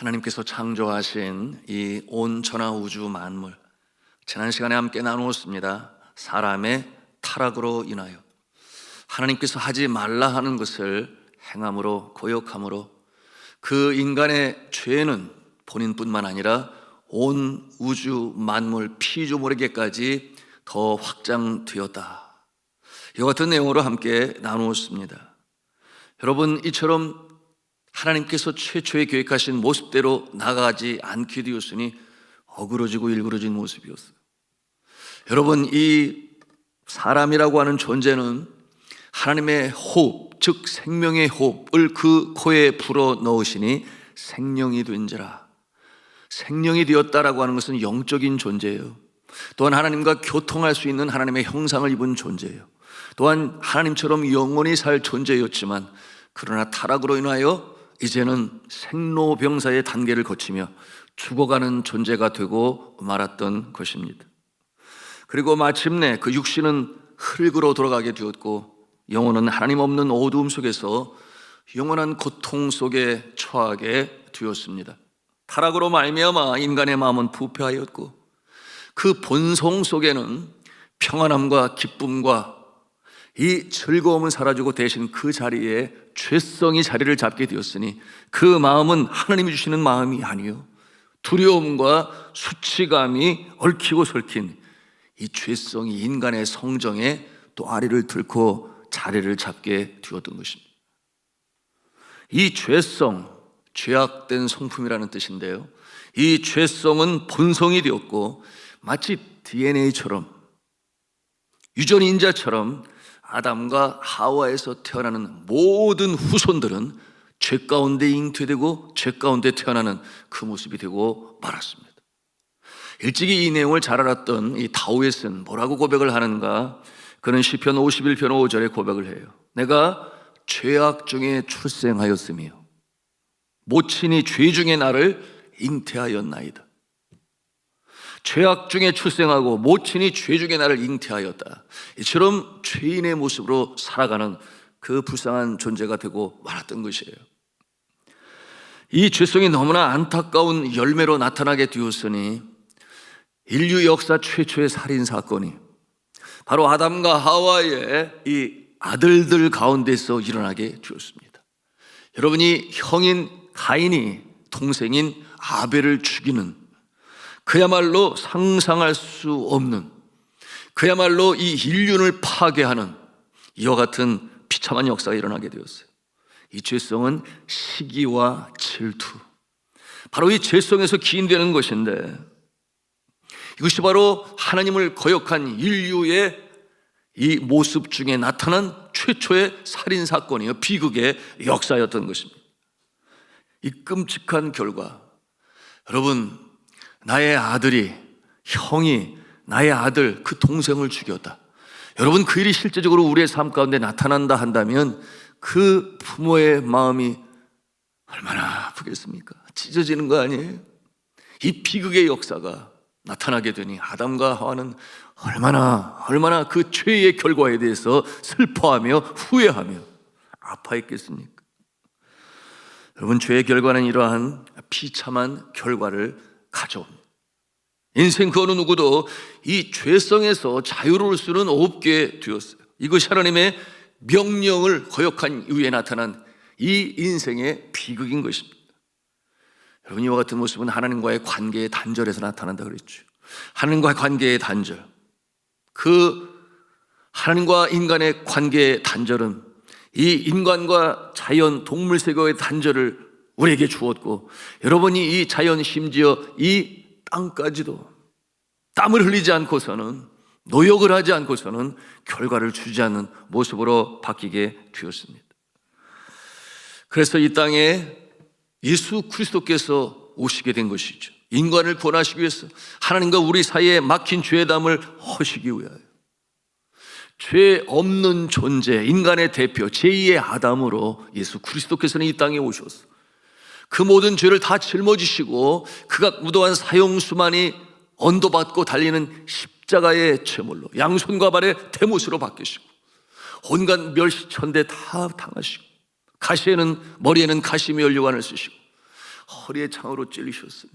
하나님께서 창조하신 이 온 천하 우주 만물, 지난 시간에 함께 나누었습니다. 사람의 타락으로 인하여 하나님께서 하지 말라 하는 것을 행함으로, 거역함으로 그 인간의 죄는 본인뿐만 아니라 온 우주 만물 피조물에게까지 더 확장되었다. 이와 같은 내용으로 함께 나누었습니다. 여러분, 이처럼 하나님께서 최초에 계획하신 모습대로 나가지 않게 되었으니 어그러지고 일그러진 모습이었어요. 여러분, 이 사람이라고 하는 존재는 하나님의 호흡, 즉 생명의 호흡을 그 코에 불어 넣으시니 생명이 된지라. 생명이 되었다라고 하는 것은 영적인 존재예요. 또한 하나님과 교통할 수 있는 하나님의 형상을 입은 존재예요. 또한 하나님처럼 영원히 살 존재였지만 그러나 타락으로 인하여 이제는 생로병사의 단계를 거치며 죽어가는 존재가 되고 말았던 것입니다. 그리고 마침내 그 육신은 흙으로 돌아가게 되었고 영혼은 하나님 없는 어두움 속에서 영원한 고통 속에 처하게 되었습니다. 타락으로 말미암아 인간의 마음은 부패하였고 그 본성 속에는 평안함과 기쁨과 이 즐거움은 사라지고 대신 그 자리에 죄성이 자리를 잡게 되었으니 그 마음은 하나님이 주시는 마음이 아니요 두려움과 수치감이 얽히고 설킨 이 죄성이 인간의 성정에 또 아리를 들고 자리를 잡게 되었던 것입니다. 이 죄성, 죄악된 성품이라는 뜻인데요, 이 죄성은 본성이 되었고 마치 DNA처럼, 유전인자처럼 아담과 하와에서 태어나는 모든 후손들은 죄 가운데 잉태되고 죄 가운데 태어나는 그 모습이 되고 말았습니다. 일찍이 이 내용을 잘 알았던 이 다윗은 뭐라고 고백을 하는가? 그는 시편 51편 5절에 고백을 해요. 내가 죄악 중에 출생하였으며 모친이 죄 중에 나를 잉태하였나이다. 죄악 중에 출생하고 모친이 죄 중에 나를 잉태하였다. 이처럼 죄인의 모습으로 살아가는 그 불쌍한 존재가 되고 말았던 것이에요. 이 죄성이 너무나 안타까운 열매로 나타나게 되었으니 인류 역사 최초의 살인사건이 바로 아담과 하와의 이 아들들 가운데서 일어나게 되었습니다. 여러분이 형인 가인이 동생인 아벨을 죽이는 그야말로 상상할 수 없는, 그야말로 이 인륜을 파괴하는 이와 같은 비참한 역사가 일어나게 되었어요. 이 죄성은 시기와 질투, 바로 이 죄성에서 기인되는 것인데 이것이 바로 하나님을 거역한 인류의 이 모습 중에 나타난 최초의 살인사건이요, 비극의 역사였던 것입니다. 이 끔찍한 결과, 여러분, 나의 아들이, 형이 나의 아들, 그 동생을 죽였다. 여러분, 그 일이 실제적으로 우리의 삶 가운데 나타난다 한다면 그 부모의 마음이 얼마나 아프겠습니까? 찢어지는 거 아니에요? 이 비극의 역사가 나타나게 되니 아담과 하와는 얼마나 그 죄의 결과에 대해서 슬퍼하며 후회하며 아파했겠습니까? 여러분, 죄의 결과는 이러한 비참한 결과를 가져옵니다. 인생 그 어느 누구도 이 죄성에서 자유로울 수는 없게 되었어요. 이것이 하나님의 명령을 거역한 이후에 나타난 이 인생의 비극인 것입니다. 여러분, 이와 같은 모습은 하나님과의 관계의 단절에서 나타난다 그랬죠. 하나님과의 관계의 단절, 그 하나님과 인간의 관계의 단절은 이 인간과 자연, 동물 세계의 단절을 우리에게 주었고, 여러분이 이 자연, 심지어 이 땅까지도 땀을 흘리지 않고서는, 노역을 하지 않고서는 결과를 주지 않는 모습으로 바뀌게 되었습니다. 그래서 이 땅에 예수 그리스도께서 오시게 된 것이죠. 인간을 구원하시기 위해서, 하나님과 우리 사이에 막힌 죄담을 허시기 위하여 죄 없는 존재, 인간의 대표 제2의 아담으로 예수 그리스도께서는 이 땅에 오셔서 그 모든 죄를 다 짊어지시고 그가 무도한 사형수만이 언도받고 달리는 십자가의 제물로 양손과 발의 대못으로 바뀌시고 온갖 멸시천대 다 당하시고 가시에는, 머리에는 가시미 연료관을 쓰시고 허리에 창으로 찔리셨으니.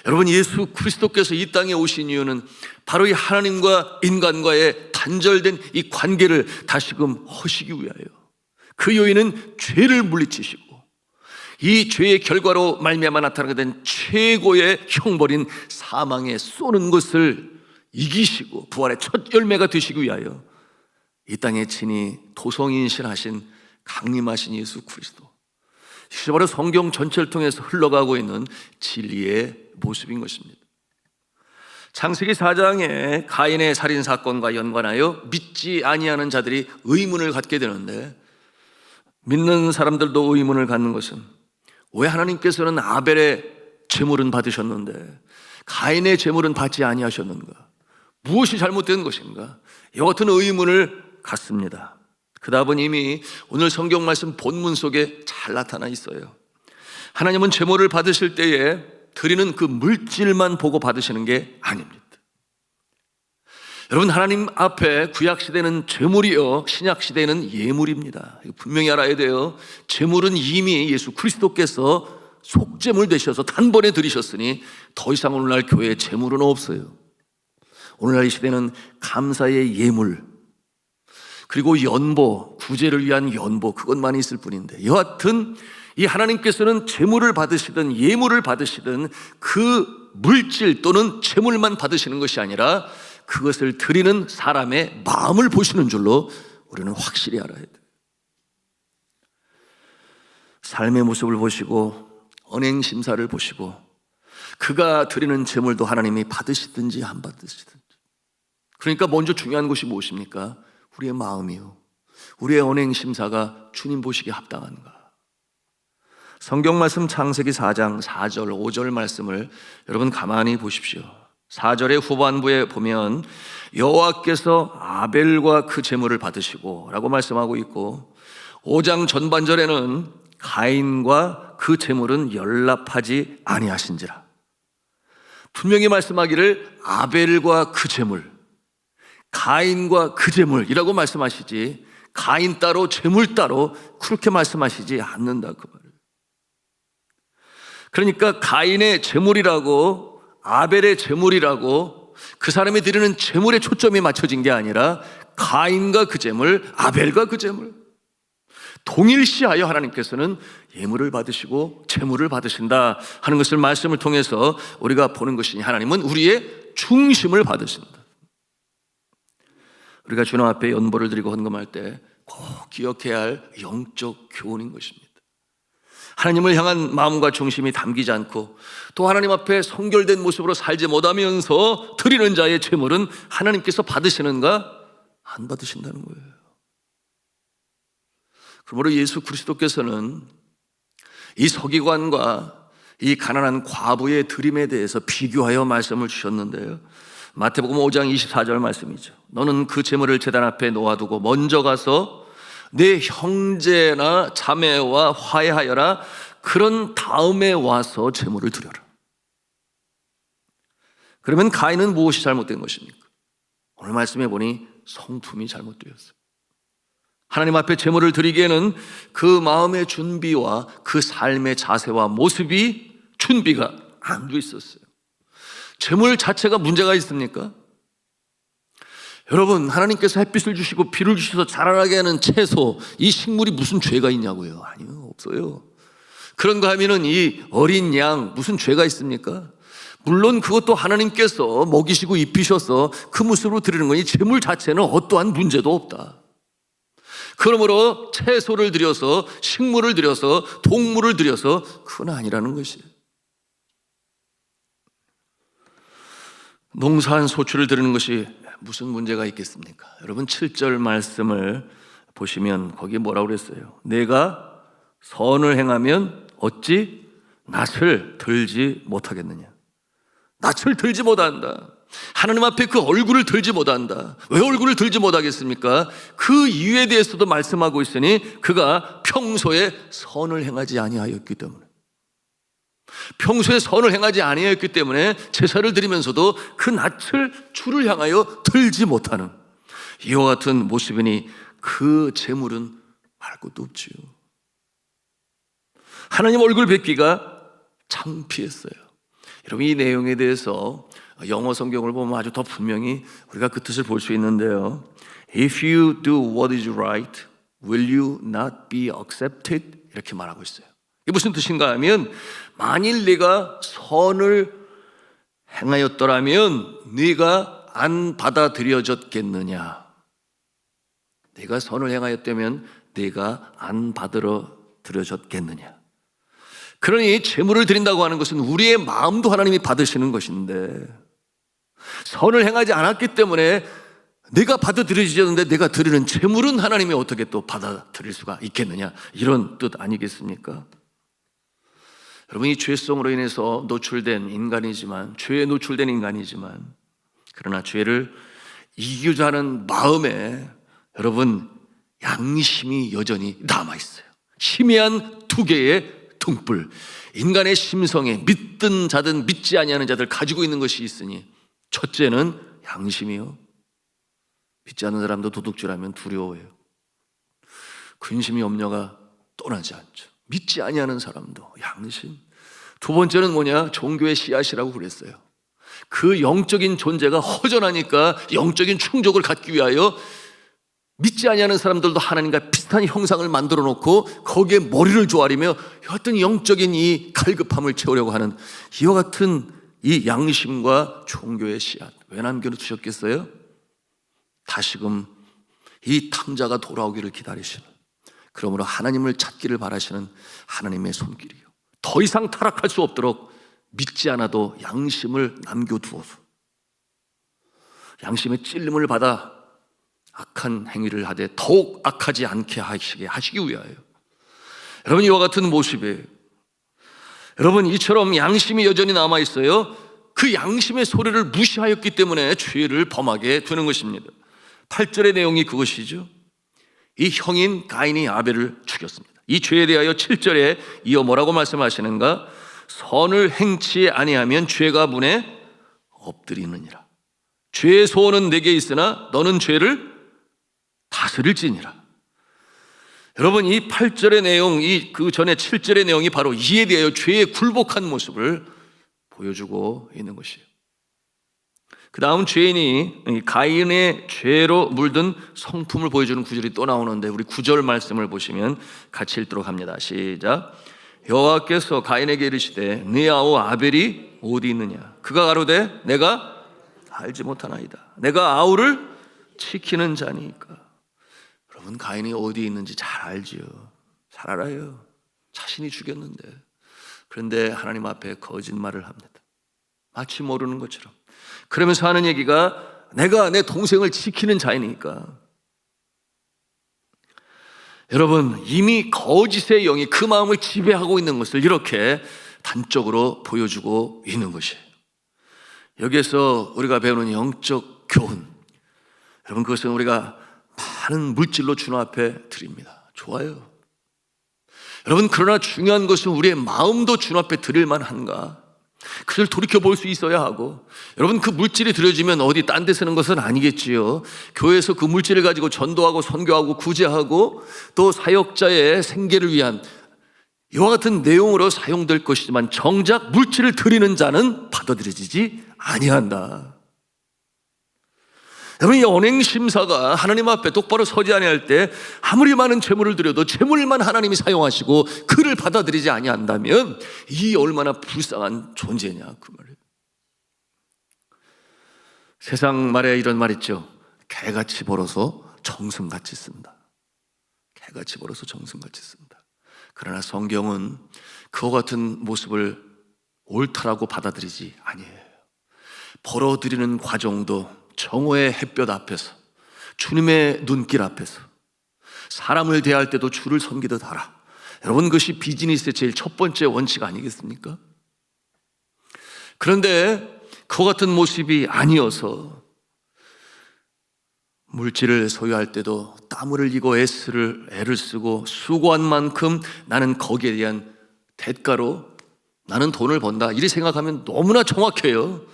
여러분, 예수 그리스도께서 이 땅에 오신 이유는 바로 이 하나님과 인간과의 단절된 이 관계를 다시금 허시기 위하여, 그 요인은 죄를 물리치시고 이 죄의 결과로 말미암아 나타나게 된 최고의 형벌인 사망에 쏘는 것을 이기시고 부활의 첫 열매가 되시기 위하여 이 땅에 친히 도성인실하신 강림하신 예수 그리스도, 이것이 바로 성경 전체를 통해서 흘러가고 있는 진리의 모습인 것입니다. 창세기 4장에 가인의 살인사건과 연관하여 믿지 아니하는 자들이 의문을 갖게 되는데, 믿는 사람들도 의문을 갖는 것은 왜 하나님께서는 아벨의 제물은 받으셨는데 가인의 제물은 받지 아니하셨는가? 무엇이 잘못된 것인가? 이와 같은 의문을 갖습니다. 그 답은 이미 오늘 성경 말씀 본문 속에 잘 나타나 있어요. 하나님은 제물을 받으실 때에 드리는 그 물질만 보고 받으시는 게 아닙니다. 여러분, 하나님 앞에 구약시대는 제물이요, 신약시대는 예물입니다. 분명히 알아야 돼요. 제물은 이미 예수 그리스도께서 속제물 되셔서 단번에 드리셨으니 더 이상 오늘날 교회에 제물은 없어요. 오늘날 이 시대는 감사의 예물, 그리고 연보, 구제를 위한 연보, 그것만 있을 뿐인데, 여하튼 이 하나님께서는 제물을 받으시든 예물을 받으시든 그 물질 또는 제물만 받으시는 것이 아니라 그것을 드리는 사람의 마음을 보시는 줄로 우리는 확실히 알아야 돼요. 삶의 모습을 보시고 언행심사를 보시고 그가 드리는 제물도 하나님이 받으시든지 안 받으시든지, 그러니까 먼저 중요한 것이 무엇입니까? 우리의 마음이요, 우리의 언행심사가 주님 보시기에 합당한가? 성경 말씀 창세기 4장 4절 5절 말씀을 여러분 가만히 보십시오. 4절의 후반부에 보면 여호와께서 아벨과 그 제물을 받으시고 라고 말씀하고 있고, 5장 전반절에는 가인과 그 제물은 연락하지 아니하신지라. 분명히 말씀하기를 아벨과 그 제물, 가인과 그 제물이라고 말씀하시지 가인 따로 제물 따로 그렇게 말씀하시지 않는다, 그 말을. 그러니까 가인의 제물이라고 아벨의 제물이라고 그 사람이 드리는 제물에 초점이 맞춰진 게 아니라 가인과 그 제물, 아벨과 그 제물, 동일시하여 하나님께서는 예물을 받으시고 제물을 받으신다 하는 것을 말씀을 통해서 우리가 보는 것이니, 하나님은 우리의 중심을 받으신다. 우리가 주님 앞에 연보를 드리고 헌금할 때 꼭 기억해야 할 영적 교훈인 것입니다. 하나님을 향한 마음과 중심이 담기지 않고 또 하나님 앞에 성결된 모습으로 살지 못하면서 드리는 자의 제물은 하나님께서 받으시는가? 안 받으신다는 거예요. 그러므로 예수 그리스도께서는 이 서기관과 이 가난한 과부의 드림에 대해서 비교하여 말씀을 주셨는데요, 마태복음 5장 24절 말씀이죠. 너는 그 제물을 제단 앞에 놓아두고 먼저 가서 내 형제나 자매와 화해하여라. 그런 다음에 와서 제물을 드려라. 그러면 가인은 무엇이 잘못된 것입니까? 오늘 말씀해 보니 성품이 잘못되었어요. 하나님 앞에 제물을 드리기에는 그 마음의 준비와 그 삶의 자세와 모습이 준비가 안 돼 있었어요. 제물 자체가 문제가 있습니까? 여러분, 하나님께서 햇빛을 주시고 비를 주셔서 자라나게 하는 채소, 이 식물이 무슨 죄가 있냐고요? 아니요, 없어요. 그런가 하면은 이 어린 양 무슨 죄가 있습니까? 물론 그것도 하나님께서 먹이시고 입히셔서 그 모습으로 드리는 거니 제물 자체는 어떠한 문제도 없다. 그러므로 채소를 드려서, 식물을 드려서, 동물을 드려서 그건 아니라는 것이에요. 농사한 소출을 드리는 것이 무슨 문제가 있겠습니까? 여러분, 7절 말씀을 보시면 거기에 뭐라고 그랬어요? 내가 선을 행하면 어찌 낯을 들지 못하겠느냐? 낯을 들지 못한다. 하나님 앞에 그 얼굴을 들지 못한다. 왜 얼굴을 들지 못하겠습니까? 그 이유에 대해서도 말씀하고 있으니 그가 평소에 선을 행하지 아니하였기 때문에, 평소에 선을 행하지 아니하였기 때문에 제사를 드리면서도 그 낯을 주를 향하여 들지 못하는 이와 같은 모습이니 그 제물은 말 것도 없지요. 하나님 얼굴 뵙기가 창피했어요. 여러분, 이 내용에 대해서 영어 성경을 보면 아주 더 분명히 우리가 그 뜻을 볼 수 있는데요. If you do what is right, will you not be accepted? 이렇게 말하고 있어요. 이게 무슨 뜻인가 하면, 만일 네가 선을 행하였더라면 네가 안 받아들여졌겠느냐. 네가 선을 행하였다면 네가 안 받아들여졌겠느냐. 그러니 제물을 드린다고 하는 것은 우리의 마음도 하나님이 받으시는 것인데, 선을 행하지 않았기 때문에 내가 받아들여지는데 내가 드리는 제물은 하나님이 어떻게 또 받아들일 수가 있겠느냐, 이런 뜻 아니겠습니까? 여러분, 이 죄성으로 인해서 노출된 인간이지만, 죄에 노출된 인간이지만, 그러나 죄를 이기고자 하는 마음에 여러분 양심이 여전히 남아있어요. 희미한 두 개의 등불, 인간의 심성에 믿든 자든 믿지 아니하는 자들 가지고 있는 것이 있으니, 첫째는 양심이요. 믿지 않는 사람도 도둑질하면 두려워해요. 근심이 염려가 떠나지 않죠. 믿지 아니하는 사람도 양심. 두 번째는 뭐냐? 종교의 씨앗이라고 그랬어요. 그 영적인 존재가 허전하니까 영적인 충족을 갖기 위하여 믿지 아니하는 사람들도 하나님과 비슷한 형상을 만들어 놓고 거기에 머리를 조아리며 어떤 영적인 이 갈급함을 채우려고 하는, 이와 같은 이 양심과 종교의 씨앗 왜 남겨두셨겠어요? 다시금 이 탕자가 돌아오기를 기다리시는, 그러므로 하나님을 찾기를 바라시는 하나님의 손길이요. 더 이상 타락할 수 없도록 믿지 않아도 양심을 남겨두어서 양심의 찔림을 받아 악한 행위를 하되 더욱 악하지 않게 하시기 위하여, 여러분, 이와 같은 모습에 여러분 이처럼 양심이 여전히 남아있어요. 그 양심의 소리를 무시하였기 때문에 죄를 범하게 되는 것입니다. 8절의 내용이 그것이죠. 이 형인 가인이 아벨을 죽였습니다. 이 죄에 대하여 7절에 이어 뭐라고 말씀하시는가? 선을 행치 아니하면 죄가 문에 엎드리느니라. 죄의 소원은 내게 있으나 너는 죄를 다스릴지니라. 여러분, 이 8절의 내용, 그 전에 7절의 내용이 바로 이에 대하여 죄의 굴복한 모습을 보여주고 있는 것이에요. 그 다음 죄인이 가인의 죄로 물든 성품을 보여주는 구절이 또 나오는데, 우리 9절 말씀을 보시면 같이 읽도록 합니다. 시작. 여호와께서 가인에게 이르시되 네 아우 아벨이 어디 있느냐? 그가 가로되 내가 알지 못하나이다. 내가 아우를 지키는 자니까. 여러분, 가인이 어디 있는지 잘 알지요. 잘 알아요. 자신이 죽였는데. 그런데 하나님 앞에 거짓말을 합니다. 마치 모르는 것처럼. 그러면서 하는 얘기가 내가 내 동생을 지키는 자이니까. 여러분, 이미 거짓의 영이 그 마음을 지배하고 있는 것을 이렇게 단적으로 보여주고 있는 것이에요. 여기에서 우리가 배우는 영적 교훈, 여러분, 그것은 우리가 많은 물질로 주님 앞에 드립니다. 좋아요. 여러분, 그러나 중요한 것은 우리의 마음도 주님 앞에 드릴 만한가? 그걸 돌이켜볼 수 있어야 하고, 여러분, 그 물질이 드려지면 어디 딴 데 쓰는 것은 아니겠지요. 교회에서 그 물질을 가지고 전도하고 선교하고 구제하고 또 사역자의 생계를 위한 이와 같은 내용으로 사용될 것이지만, 정작 물질을 드리는 자는 받아들여지지 아니한다. 여러분, 이 언행심사가 하나님 앞에 똑바로 서지 아니할 때 아무리 많은 재물을 드려도 재물만 하나님이 사용하시고 그를 받아들이지 아니한다면 이 얼마나 불쌍한 존재냐, 그 말이에요. 세상 말에 이런 말 있죠. 개같이 벌어서 정승같이 쓴다. 개같이 벌어서 정승같이 쓴다. 그러나 성경은 그와 같은 모습을 옳다라고 받아들이지 아니에요. 벌어들이는 과정도 정오의 햇볕 앞에서, 주님의 눈길 앞에서 사람을 대할 때도 주를 섬기듯 하라. 여러분, 그것이 비즈니스의 제일 첫 번째 원칙 아니겠습니까? 그런데 그와 같은 모습이 아니어서 물질을 소유할 때도 땀을 흘리고 애를 쓰고 수고한 만큼 나는 거기에 대한 대가로 나는 돈을 번다, 이렇게 생각하면 너무나 정확해요.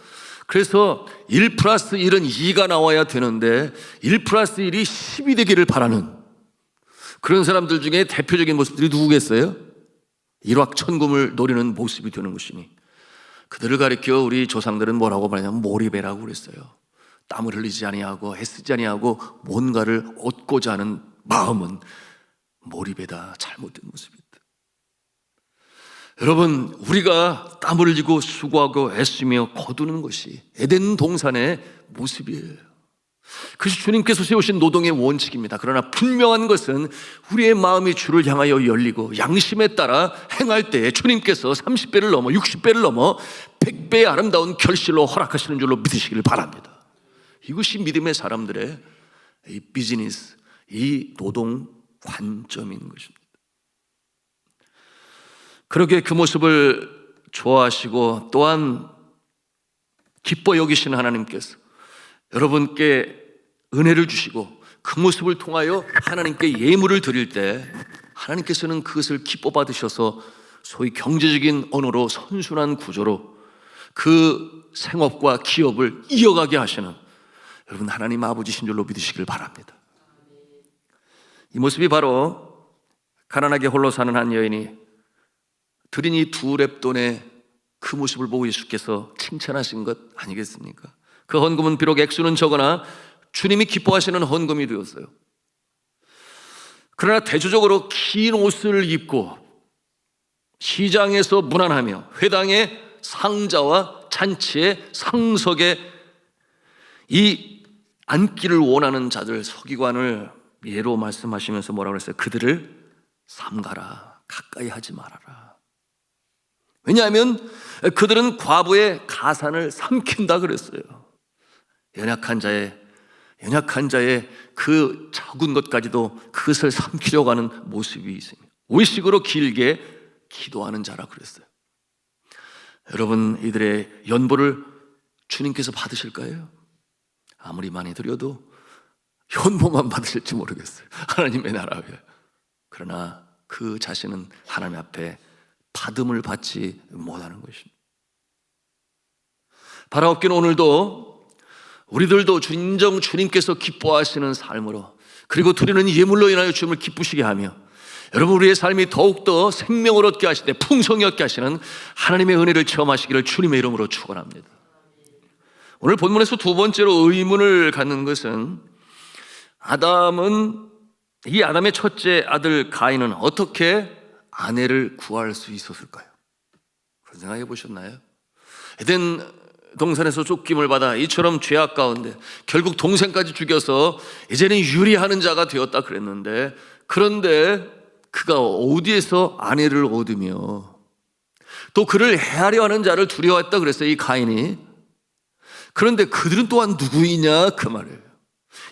그래서 1 플러스 1은 2가 나와야 되는데 1 플러스 1이 10이 되기를 바라는 그런 사람들 중에 대표적인 모습들이 누구겠어요? 일확천금을 노리는 모습이 되는 것이니 그들을 가리켜 우리 조상들은 뭐라고 말하냐면 몰입해라고 그랬어요. 땀을 흘리지 아니하고 애쓰지 아니하고 뭔가를 얻고자 하는 마음은 몰입에다 잘못된 모습이다. 여러분, 우리가 땀을 흘리고 수고하고 애쓰며 거두는 것이 에덴 동산의 모습이에요. 그것이 주님께서 세우신 노동의 원칙입니다. 그러나 분명한 것은 우리의 마음이 주를 향하여 열리고 양심에 따라 행할 때에 주님께서 30배를 넘어 60배를 넘어 100배의 아름다운 결실로 허락하시는 줄로 믿으시기를 바랍니다. 이것이 믿음의 사람들의 이 비즈니스, 이 노동 관점인 것입니다. 그러기에 그 모습을 좋아하시고 또한 기뻐 여기시는 하나님께서 여러분께 은혜를 주시고 그 모습을 통하여 하나님께 예물을 드릴 때 하나님께서는 그것을 기뻐 받으셔서 소위 경제적인 언어로 선순환 구조로 그 생업과 기업을 이어가게 하시는 여러분 하나님 아버지신 줄로 믿으시길 바랍니다. 이 모습이 바로 가난하게 홀로 사는 한 여인이 드린 이 2렙돈의 그 모습을 보고 예수께서 칭찬하신 것 아니겠습니까? 그 헌금은 비록 액수는 적으나 주님이 기뻐하시는 헌금이 되었어요. 그러나 대조적으로 긴 옷을 입고 시장에서 문안하며 회당의 상자와 잔치의 상석에 이 앉기를 원하는 자들 서기관을 예로 말씀하시면서 뭐라고 그랬어요? 그들을 삼가라, 가까이 하지 말아라. 왜냐하면 그들은 과부의 가산을 삼킨다 그랬어요. 연약한 자의 그 적은 것까지도 그것을 삼키려고 하는 모습이 있습니다. 의식으로 길게 기도하는 자라 그랬어요. 여러분, 이들의 연보를 주님께서 받으실까요? 아무리 많이 드려도 연보만 받으실지 모르겠어요. 하나님의 나라에. 그러나 그 자신은 하나님 앞에 받음을 받지 못하는 것입니다. 바라옵기는 오늘도 우리들도 인정 주님께서 기뻐하시는 삶으로 그리고 드리는 예물로 인하여 주님을 기쁘시게 하며 여러분 우리의 삶이 더욱더 생명을 얻게 하실 때 풍성히 얻게 하시는 하나님의 은혜를 체험하시기를 주님의 이름으로 축원합니다. 오늘 본문에서 두 번째로 의문을 갖는 것은 이 아담의 첫째 아들 가인은 어떻게 아내를 구할 수 있었을까요? 그런 생각해 보셨나요? 에덴 동산에서 쫓김을 받아 이처럼 죄악 가운데 결국 동생까지 죽여서 이제는 유리하는 자가 되었다 그랬는데 그런데 그가 어디에서 아내를 얻으며 또 그를 해하려 하는 자를 두려워했다 그랬어요, 이 가인이. 그런데 그들은 또한 누구이냐 그 말이에요.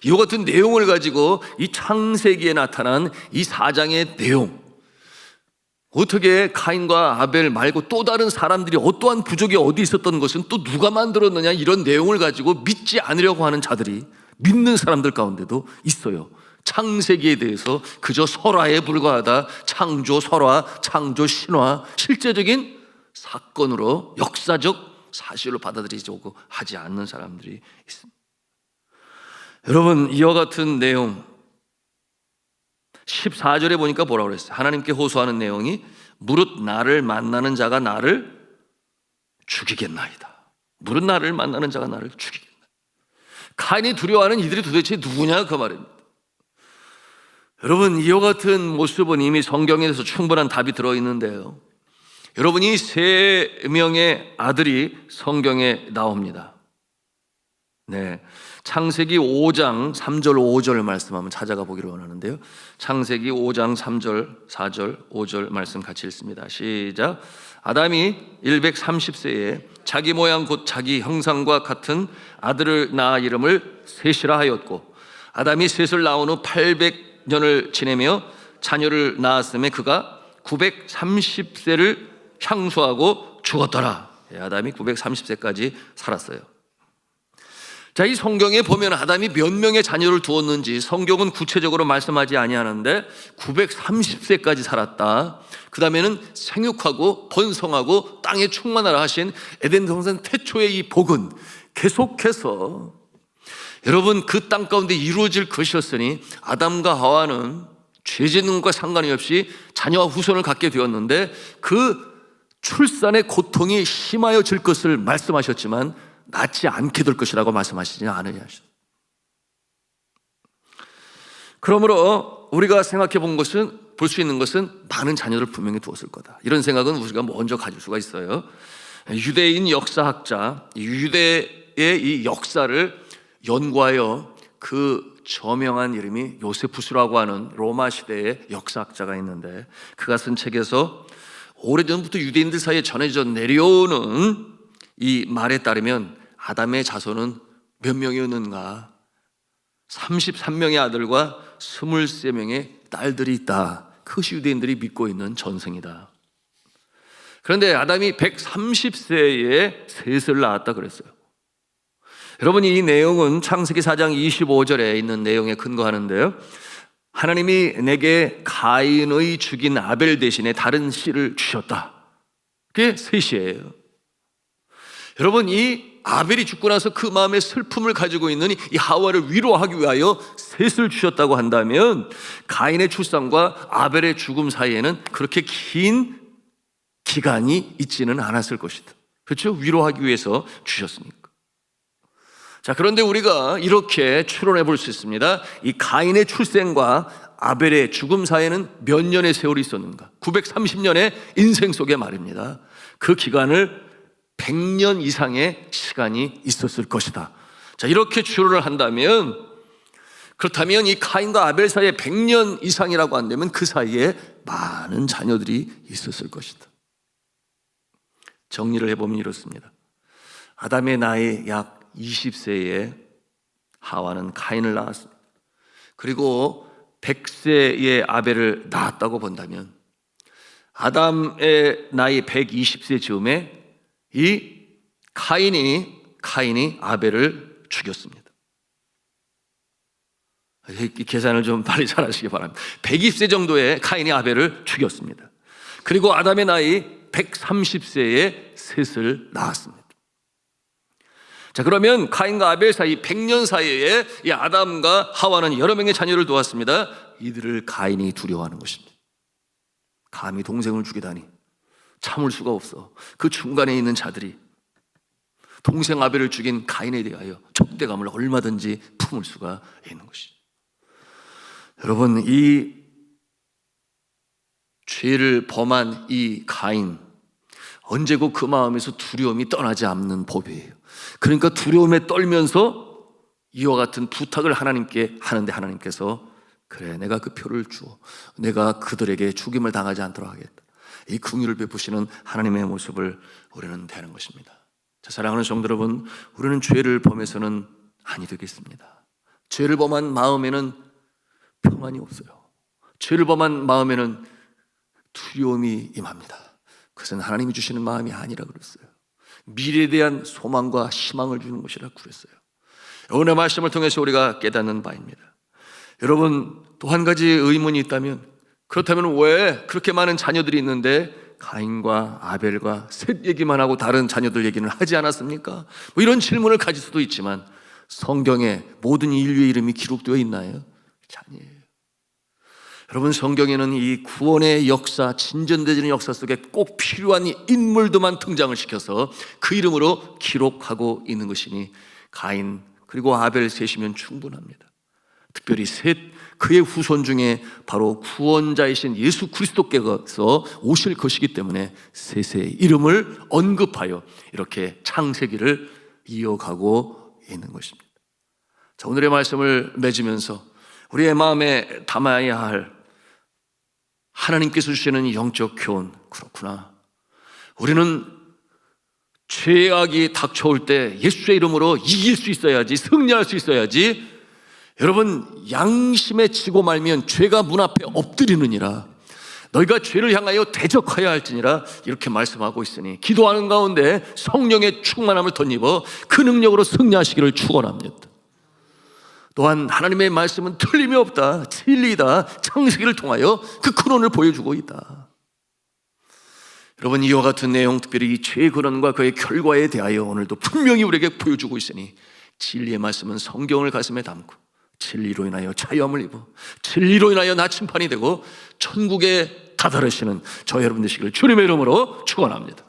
이와 같은 내용을 가지고 이 창세기에 나타난 이 4장의 내용, 어떻게 가인과 아벨 말고 또 다른 사람들이 어떠한 부족이 어디 있었던 것은 또 누가 만들었느냐 이런 내용을 가지고 믿지 않으려고 하는 자들이 믿는 사람들 가운데도 있어요. 창세기에 대해서 그저 설화에 불과하다, 창조 설화, 창조 신화, 실제적인 사건으로 역사적 사실로 받아들이려고 하지 않는 사람들이 있습니다. 여러분, 이와 같은 내용 14절에 보니까 뭐라고 그랬어요? 하나님께 호소하는 내용이 무릇 나를 만나는 자가 나를 죽이겠나이다. 무릇 나를 만나는 자가 나를 죽이겠나이다. 가인이 두려워하는 이들이 도대체 누구냐 그 말입니다. 여러분, 이와 같은 모습은 이미 성경에서 충분한 답이 들어있는데요, 여러분 이 3명의 아들이 성경에 나옵니다. 네, 창세기 5장 3절 5절 말씀 한번 찾아가 보기를 원하는데요, 창세기 5장 3절 4절 5절 말씀 같이 읽습니다. 시작. 아담이 130세에 자기 모양 곧 자기 형상과 같은 아들을 낳아 이름을 셋이라 하였고, 아담이 셋을 낳은 후 800년을 지내며 자녀를 낳았음에 그가 930세를 향수하고 죽었더라. 아담이 930세까지 살았어요. 자, 이 성경에 보면 아담이 몇 명의 자녀를 두었는지 성경은 구체적으로 말씀하지 아니하는데 930세까지 살았다. 그 다음에는 생육하고 번성하고 땅에 충만하라 하신 에덴 동산 태초의 이 복은 계속해서 여러분 그 땅 가운데 이루어질 것이었으니 아담과 하와는 죄 짓는 것과 상관이 없이 자녀와 후손을 갖게 되었는데 그 출산의 고통이 심하여질 것을 말씀하셨지만 낫지 않게 될 것이라고 말씀하시지 않으냐 하셨어요. 그러므로 우리가 생각해 볼 수 있는 것은 많은 자녀를 분명히 두었을 거다. 이런 생각은 우리가 먼저 가질 수가 있어요. 유대인 역사학자, 유대의 이 역사를 연구하여 그 저명한 이름이 요세푸스라고 하는 로마 시대의 역사학자가 있는데, 그가 쓴 책에서 오래전부터 유대인들 사이에 전해져 내려오는 이 말에 따르면 아담의 자손은 몇 명이었는가? 33명의 아들과 23명의 딸들이 있다. 그것이 유대인들이 믿고 있는 전승이다. 그런데 아담이 130세에 셋을 낳았다 그랬어요. 여러분, 이 내용은 창세기 4장 25절에 있는 내용에 근거하는데요, 하나님이 내게 가인의 죽인 아벨 대신에 다른 씨를 주셨다. 그게 셋이에요. 여러분, 이 아벨이 죽고 나서 그 마음의 슬픔을 가지고 있는 이 하와를 위로하기 위하여 셋을 주셨다고 한다면, 가인의 출산과 아벨의 죽음 사이에는 그렇게 긴 기간이 있지는 않았을 것이다. 그렇죠? 위로하기 위해서 주셨으니까. 자, 그런데 우리가 이렇게 추론해 볼 수 있습니다. 이 가인의 출생과 아벨의 죽음 사이에는 몇 년의 세월이 있었는가? 930년의 인생 속에 말입니다. 그 기간을 100년 이상의 시간이 있었을 것이다. 자, 이렇게 추론을 한다면, 그렇다면 이 가인과 아벨 사이에 100년 이상이라고 한다면 그 사이에 많은 자녀들이 있었을 것이다. 정리를 해보면 이렇습니다. 아담의 나이 약 20세에 하와는 가인을 낳았습니다. 그리고 100세의 아벨을 낳았다고 본다면, 아담의 나이 120세 즈음에 이 가인이 아벨을 죽였습니다. 이 계산을 좀 빨리 잘 하시기 바랍니다. 120세 정도에 가인이 아벨을 죽였습니다. 그리고 아담의 나이 130세에 셋을 낳았습니다. 자, 그러면 가인과 아벨 사이 100년 사이에 이 아담과 하와는 여러 명의 자녀를 두었습니다. 이들을 가인이 두려워하는 것입니다. 감히 동생을 죽이다니, 참을 수가 없어. 그 중간에 있는 자들이 동생 아벨을 죽인 가인에 대하여 적대감을 얼마든지 품을 수가 있는 것이죠. 여러분, 이 죄를 범한 이 가인, 언제고 그 마음에서 두려움이 떠나지 않는 법이에요. 그러니까 두려움에 떨면서 이와 같은 부탁을 하나님께 하는데, 하나님께서 그래, 내가 그 표를 주어 내가 그들에게 죽임을 당하지 않도록 하겠다. 이 긍휼을 베푸시는 하나님의 모습을 우리는 대하는 것입니다. 자, 사랑하는 성도 여러분, 우리는 죄를 범해서는 아니 되겠습니다. 죄를 범한 마음에는 평안이 없어요. 죄를 범한 마음에는 두려움이 임합니다. 그것은 하나님이 주시는 마음이 아니라 그랬어요. 미래에 대한 소망과 희망을 주는 것이라 그랬어요. 오늘의 말씀을 통해서 우리가 깨닫는 바입니다. 여러분, 또 한 가지 의문이 있다면, 그렇다면 왜 그렇게 많은 자녀들이 있는데 가인과 아벨과 셋 얘기만 하고 다른 자녀들 얘기는 하지 않았습니까? 뭐 이런 질문을 가질 수도 있지만, 성경에 모든 인류의 이름이 기록되어 있나요? 아니에요. 여러분, 성경에는 이 구원의 역사, 진전되는 역사 속에 꼭 필요한 인물들만 등장을 시켜서 그 이름으로 기록하고 있는 것이니 가인 그리고 아벨 셋이면 충분합니다. 특별히 셋, 그의 후손 중에 바로 구원자이신 예수 그리스도께서 오실 것이기 때문에 셋의 이름을 언급하여 이렇게 창세기를 이어가고 있는 것입니다. 자, 오늘의 말씀을 맺으면서 우리의 마음에 담아야 할 하나님께서 주시는 영적 교훈, 그렇구나, 우리는 죄악이 닥쳐올 때 예수의 이름으로 이길 수 있어야지, 승리할 수 있어야지. 여러분, 양심에 치고 말면 죄가 문 앞에 엎드리느니라. 너희가 죄를 향하여 대적하여야 할지니라, 이렇게 말씀하고 있으니 기도하는 가운데 성령의 충만함을 덧입어 그 능력으로 승리하시기를 축원합니다. 또한 하나님의 말씀은 틀림이 없다, 진리다, 창세기를 통하여 그 근원을 보여주고 있다. 여러분, 이와 같은 내용, 특별히 이 죄의 근원과 그의 결과에 대하여 오늘도 분명히 우리에게 보여주고 있으니 진리의 말씀은 성경을 가슴에 담고 진리로 인하여 자유함을 입어 진리로 인하여 나침판이 되고 천국에 다다르시는 저 여러분 되시기를 주님의 이름으로 축원합니다.